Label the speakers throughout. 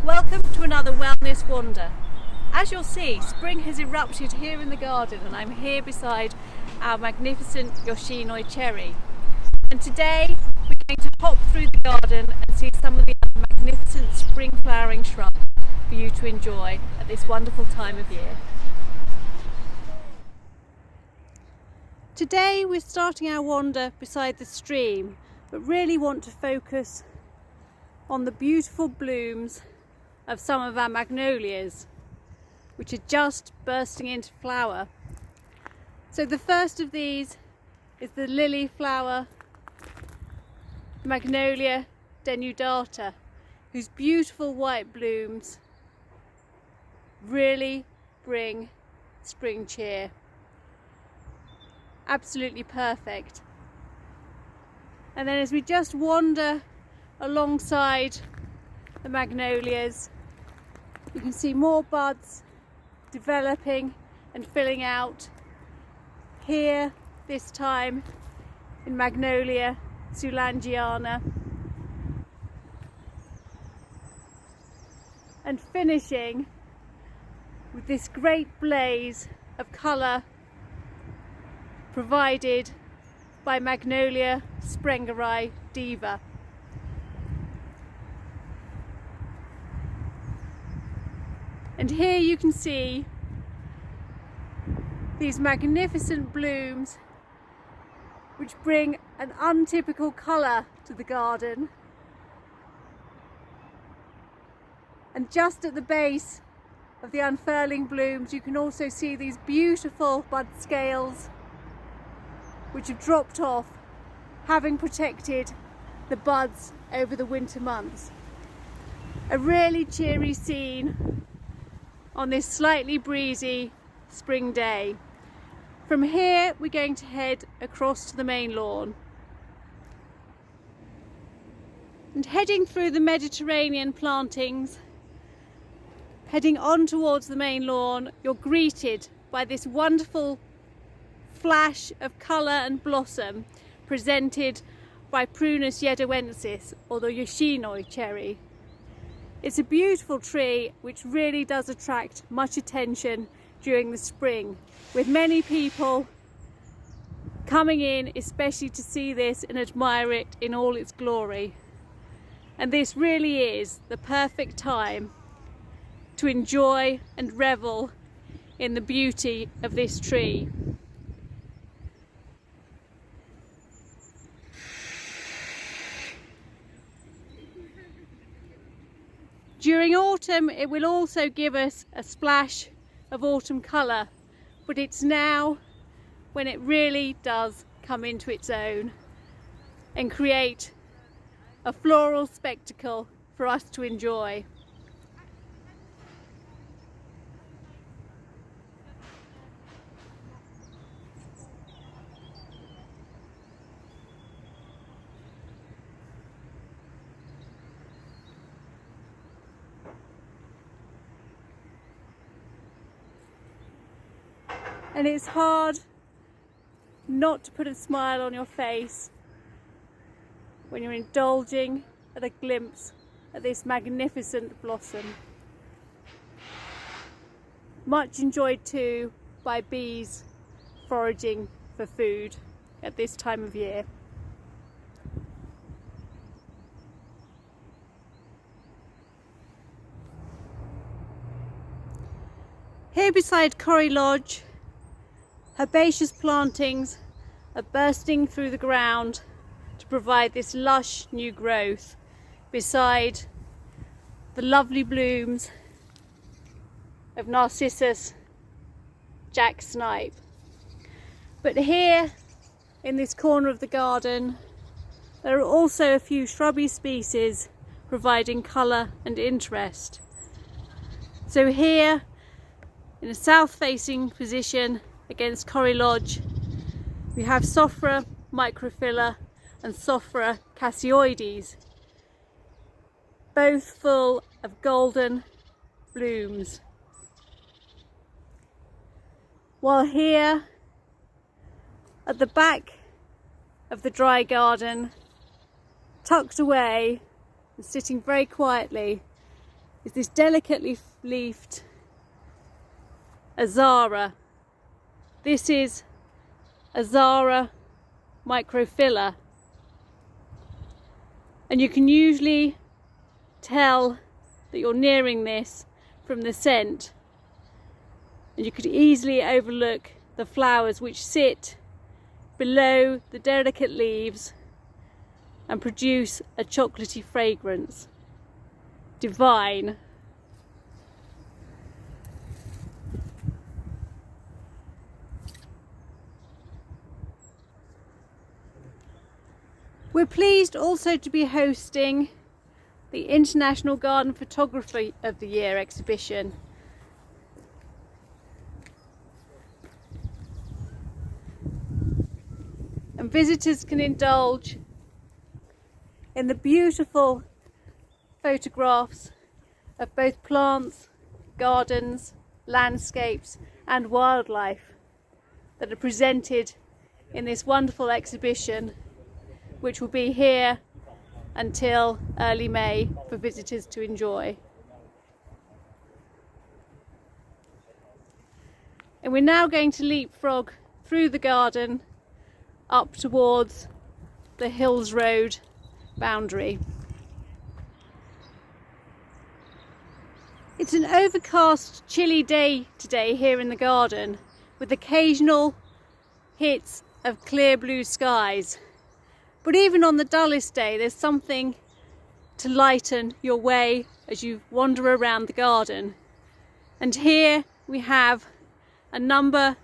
Speaker 1: Welcome to another wellness wander. As you'll see, spring has erupted here in the garden and I'm here beside our magnificent Yoshino Cherry. And today we're going to hop through the garden and see some of the other magnificent spring flowering shrubs for you to enjoy at this wonderful time of year. Today we're starting our wander beside the stream, but really want to focus on the beautiful blooms of some of our magnolias, which are just bursting into flower. So the first of these is the lily flower Magnolia denudata, whose beautiful white blooms really bring spring cheer. Absolutely perfect. And then as we just wander alongside the magnolias, you can see more buds developing and filling out here, this time in Magnolia zoolangiana, and finishing with this great blaze of colour provided by Magnolia sprengeri diva. And here you can see these magnificent blooms which bring an untypical colour to the garden. And just at the base of the unfurling blooms you can also see these beautiful bud scales which have dropped off, having protected the buds over the winter months. A really cheery scene on this slightly breezy spring day. From here we're going to head across to the main lawn. And heading through the Mediterranean plantings, heading on towards the main lawn, you're greeted by this wonderful flash of colour and blossom presented by Prunus yedoensis, or the Yoshino Cherry. It's a beautiful tree which really does attract much attention during the spring, with many people coming in especially to see this and admire it in all its glory. And this really is the perfect time to enjoy and revel in the beauty of this tree. During autumn it will also give us a splash of autumn colour, but it's now when it really does come into its own and create a floral spectacle for us to enjoy. And it's hard not to put a smile on your face when you're indulging at a glimpse at this magnificent blossom. Much enjoyed too by bees foraging for food at this time of year. Here beside Corrie Lodge, herbaceous plantings are bursting through the ground to provide this lush new growth beside the lovely blooms of Narcissus jack snipe. But here in this corner of the garden there are also a few shrubby species providing colour and interest. So here in a south facing position against Corrie Lodge we have Sofra Microfiller and Sofra cassioides, both full of golden blooms. While here at the back of the dry garden, tucked away and sitting very quietly, is this delicately leafed Sofra. This is Sofra Microfiller, and you can usually tell that you're nearing this from the scent, and you could easily overlook the flowers which sit below the delicate leaves and produce a chocolatey fragrance. Divine. We're pleased also to be hosting the International Garden Photography of the Year exhibition. And visitors can indulge in the beautiful photographs of both plants, gardens, landscapes and wildlife that are presented in this wonderful exhibition, which will be here until early May for visitors to enjoy. And we're now going to leapfrog through the garden up towards the Hills Road boundary. It's an overcast, chilly day today here in the garden, with occasional hits of clear blue skies. But even on the dullest day, there's something to lighten your way as you wander around the garden. And here we have a number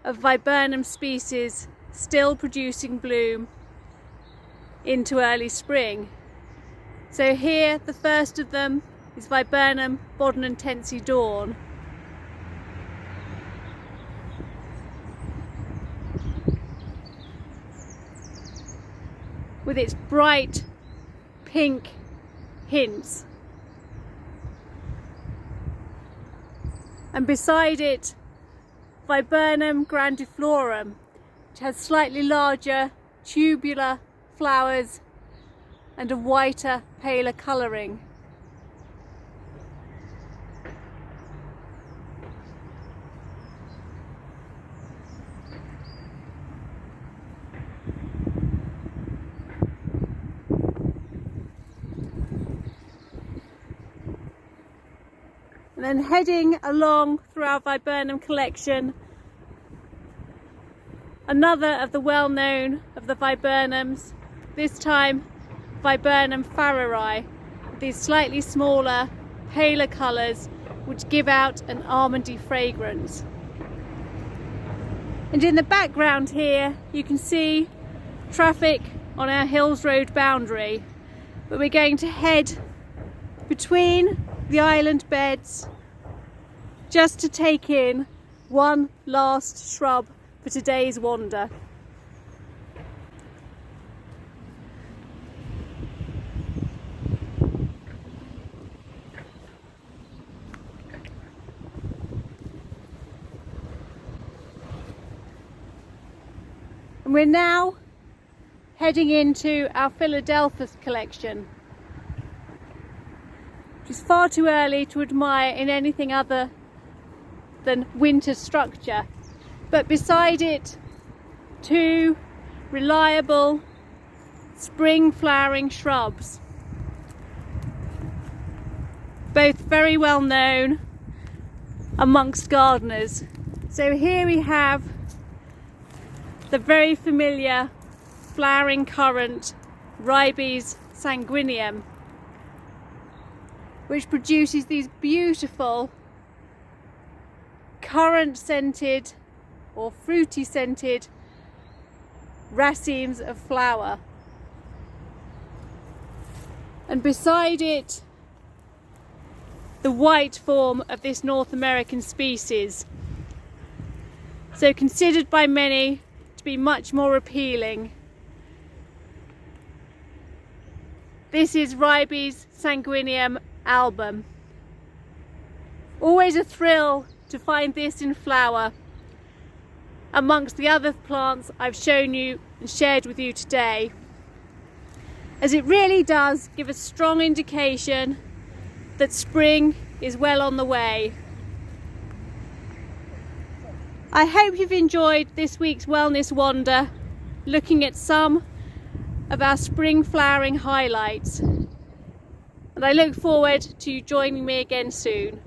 Speaker 1: of viburnum species still producing bloom into early spring. So here, the first of them is Viburnum bodnantense Dawn. With its bright pink hints. And beside it, Viburnum grandiflorum, which has slightly larger tubular flowers and a whiter, paler colouring. And then heading along through our viburnum collection, another of the well-known of the viburnums, this time Viburnum farreri, with these slightly smaller, paler colours which give out an almondy fragrance. And in the background here you can see traffic on our Hills Road boundary, but we're going to head between the island beds just to take in one last shrub for today's wander. And we're now heading into our Philadelphus collection, which is far too early to admire in anything other than winter structure. But beside it, two reliable spring flowering shrubs, both very well known amongst gardeners. So here we have the very familiar flowering currant, Ribes sanguineum, which produces these beautiful currant scented or fruity scented racemes of flower. And beside it, the white form of this North American species, so considered by many to be much more appealing. This is Ribes sanguineum album. Always a thrill to find this in flower amongst the other plants I've shown you and shared with you today, as it really does give a strong indication that spring is well on the way. I hope you've enjoyed this week's Wellness Wander, looking at some of our spring flowering highlights. And I look forward to you joining me again soon.